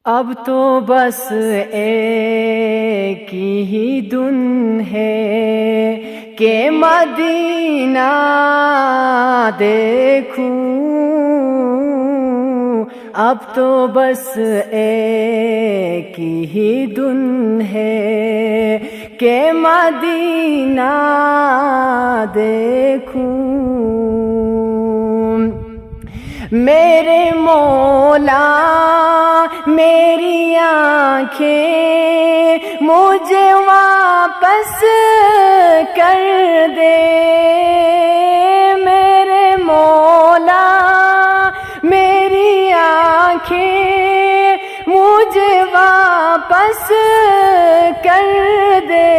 اب تو بس ایک ہی دن ہے کہ مدینہ دیکھوں، اب تو بس ایک ہی دن ہے کہ مدینہ دیکھوں۔ میرے مولا میری آنکھیں مجھے واپس کر دے، میرے مولا میری آنکھیں مجھے واپس کر دے،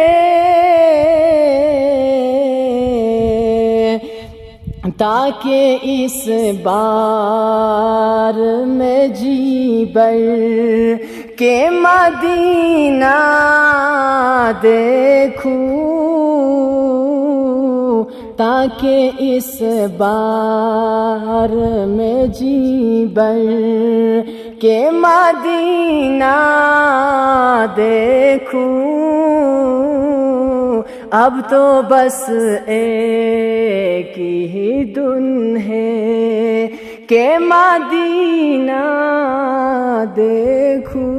تاکہ اس بار میں جی بھر کے مدینہ دیکھوں، تاکہ اس بار میں جی بھر کے مدینہ دیکھوں۔ اب تو بس ایک ہی دن ہے کہ مدینہ دیکھوں۔